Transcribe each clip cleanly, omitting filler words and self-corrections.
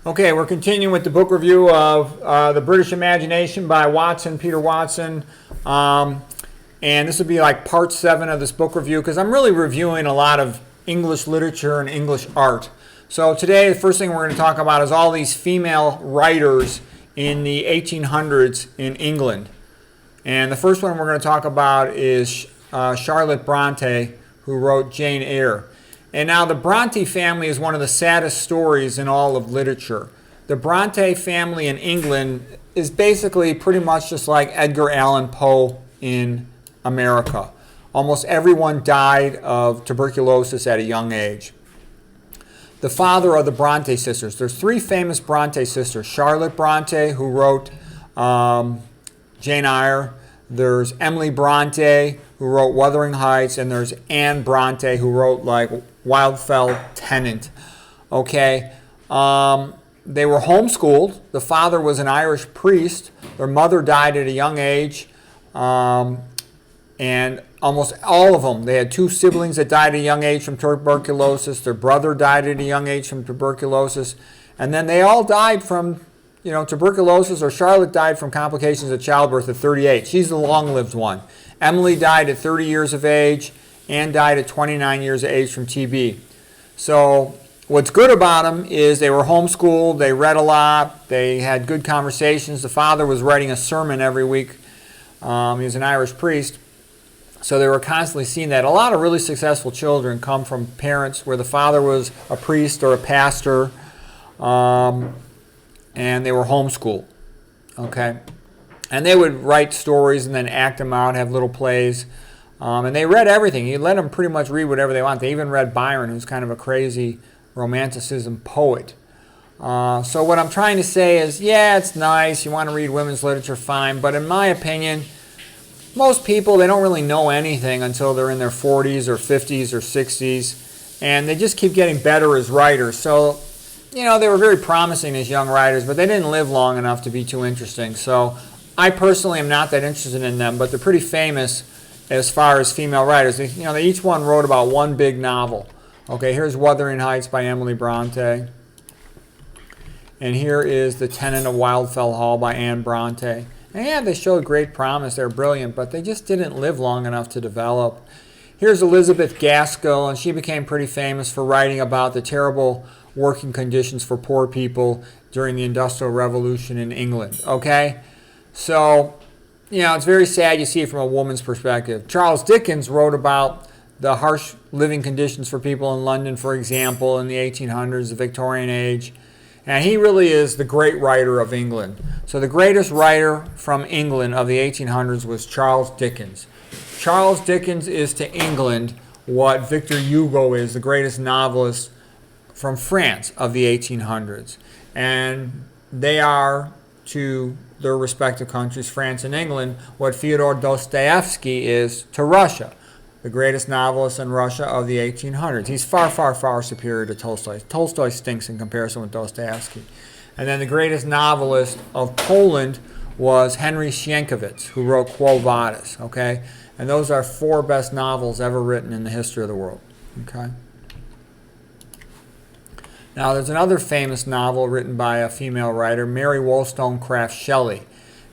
Okay, we're continuing with the book review of The British Imagination by Peter Watson. And this will be like part 7 of this book review because I'm really reviewing a lot of English literature and English art. So today, the first thing we're going to talk about is all these female writers in the 1800s in England. And the first one we're going to talk about is Charlotte Bronte, who wrote Jane Eyre. And now the Bronte family is one of the saddest stories in all of literature. The Bronte family in England is basically pretty much just like Edgar Allan Poe in America. Almost everyone died of tuberculosis at a young age. The father of the Bronte sisters, there's 3 famous Bronte sisters. Charlotte Bronte, who wrote Jane Eyre. There's Emily Bronte, who wrote Wuthering Heights, and there's Anne Bronte, who wrote like Wildfell Tenant. Okay, they were homeschooled. The father was an Irish priest. Their mother died at a young age, and almost all of them. They had 2 siblings that died at a young age from tuberculosis. Their brother died at a young age from tuberculosis, and then they all died from tuberculosis, or Charlotte died from complications of childbirth at 38. She's the long-lived one. Emily died at 30 years of age. Anne died at 29 years of age from TB. So what's good about them is they were homeschooled, they read a lot, they had good conversations. The father was writing a sermon every week. He was an Irish priest. So they were constantly seeing that. A lot of really successful children come from parents where the father was a priest or a pastor, and they were homeschooled. Okay? And they would write stories and then act them out, have little plays. And they read everything. You let them pretty much read whatever they want. They even read Byron, who's kind of a crazy romanticism poet. So what I'm trying to say is, yeah, it's nice. You want to read women's literature, fine. But in my opinion, most people, they don't really know anything until they're in their 40s or 50s or 60s. And they just keep getting better as writers. So, they were very promising as young writers, but they didn't live long enough to be too interesting. So I personally am not that interested in them, but they're pretty famous as far as female writers. They each one wrote about one big novel. Okay, here's Wuthering Heights by Emily Bronte. And here is The Tenant of Wildfell Hall by Anne Bronte. And yeah, they showed great promise. They're brilliant, but they just didn't live long enough to develop. Here's Elizabeth Gaskell, and she became pretty famous for writing about the terrible working conditions for poor people during the Industrial Revolution in England. Okay? So, it's very sad you see it from a woman's perspective. Charles Dickens wrote about the harsh living conditions for people in London, for example, in the 1800s, the Victorian age. And he really is the great writer of England. So the greatest writer from England of the 1800s was Charles Dickens. Charles Dickens is to England what Victor Hugo is, the greatest novelist from France of the 1800s. And they are to their respective countries, France and England, what Fyodor Dostoevsky is to Russia, the greatest novelist in Russia of the 1800s. He's far, far, far superior to Tolstoy. Tolstoy stinks in comparison with Dostoevsky. And then the greatest novelist of Poland was Henry Sienkiewicz, who wrote Quo Vadis, okay? And those are 4 best novels ever written in the history of the world, okay? Now, there's another famous novel written by a female writer, Mary Wollstonecraft Shelley.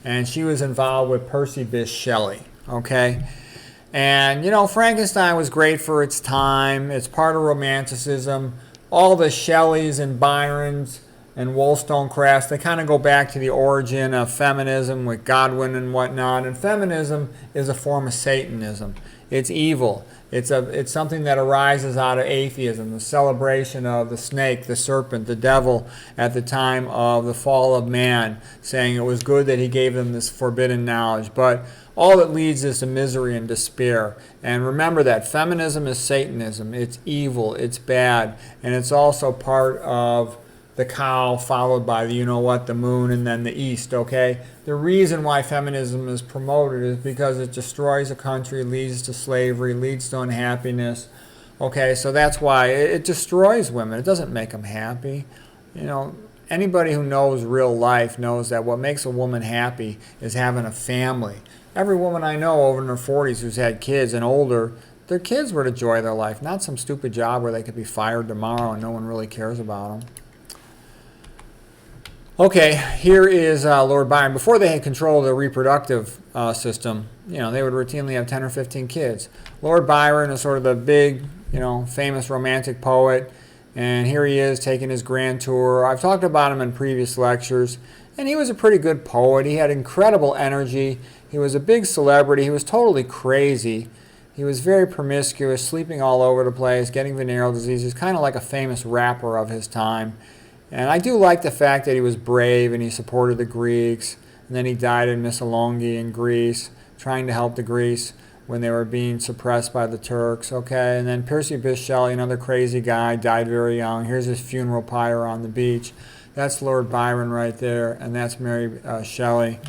And she was involved with Percy Bysshe Shelley, okay? And, Frankenstein was great for its time. It's part of Romanticism. All the Shelleys and Byrons and Wollstonecrafts, they kind of go back to the origin of feminism with Godwin and whatnot. And feminism is a form of Satanism. It's evil. It's something that arises out of atheism, the celebration of the snake, the serpent, the devil at the time of the fall of man, saying it was good that he gave them this forbidden knowledge. But all it leads is to misery and despair. And remember that feminism is Satanism. It's evil, it's bad, and it's also part of the cow followed by the the moon, and then the east, okay? The reason why feminism is promoted is because it destroys a country, leads to slavery, leads to unhappiness. Okay, so that's why it destroys women. It doesn't make them happy. Anybody who knows real life knows that what makes a woman happy is having a family. Every woman I know over in her 40s who's had kids and older, their kids were the joy of their life, not some stupid job where they could be fired tomorrow and no one really cares about them. Okay, here is Lord Byron. Before they had control of the reproductive system, they would routinely have 10 or 15 kids. Lord Byron is sort of the big, famous romantic poet, and here he is taking his grand tour. I've talked about him in previous lectures, and he was a pretty good poet. He had incredible energy. He was a big celebrity. He was totally crazy. He was very promiscuous, sleeping all over the place, getting venereal diseases, kind of like a famous rapper of his time. And I do like the fact that he was brave and he supported the Greeks. And then he died in Missolonghi in Greece, trying to help the Greeks when they were being suppressed by the Turks. Okay, and then Percy Bysshe Shelley, another crazy guy, died very young. Here's his funeral pyre on the beach. That's Lord Byron right there, and that's Mary Shelley.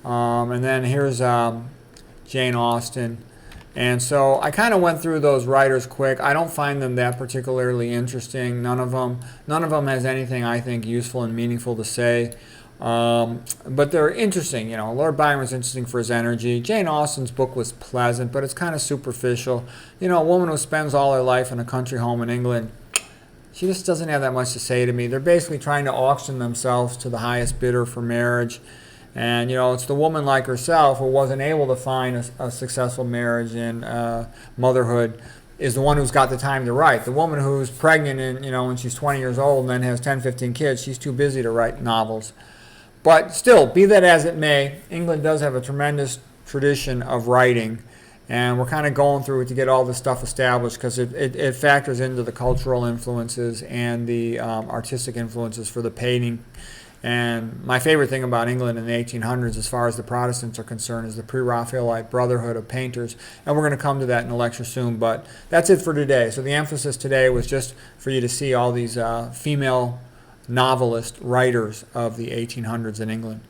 And then here's Jane Austen. And so I kind of went through those writers quick. I don't find them that particularly interesting. None of them has anything I think useful and meaningful to say. But they're interesting. Lord Byron was interesting for his energy. Jane Austen's book was pleasant, but it's kind of superficial. A woman who spends all her life in a country home in England, she just doesn't have that much to say to me. They're basically trying to auction themselves to the highest bidder for marriage. And, it's the woman like herself who wasn't able to find a successful marriage and motherhood is the one who's got the time to write. The woman who's pregnant and, when she's 20 years old and then has 10, 15 kids, she's too busy to write novels. But still, be that as it may, England does have a tremendous tradition of writing. And we're kind of going through it to get all this stuff established because it factors into the cultural influences and the artistic influences for the painting. And my favorite thing about England in the 1800s, as far as the Protestants are concerned, is the pre-Raphaelite brotherhood of painters. And we're going to come to that in the lecture soon. But that's it for today. So the emphasis today was just for you to see all these female novelist writers of the 1800s in England.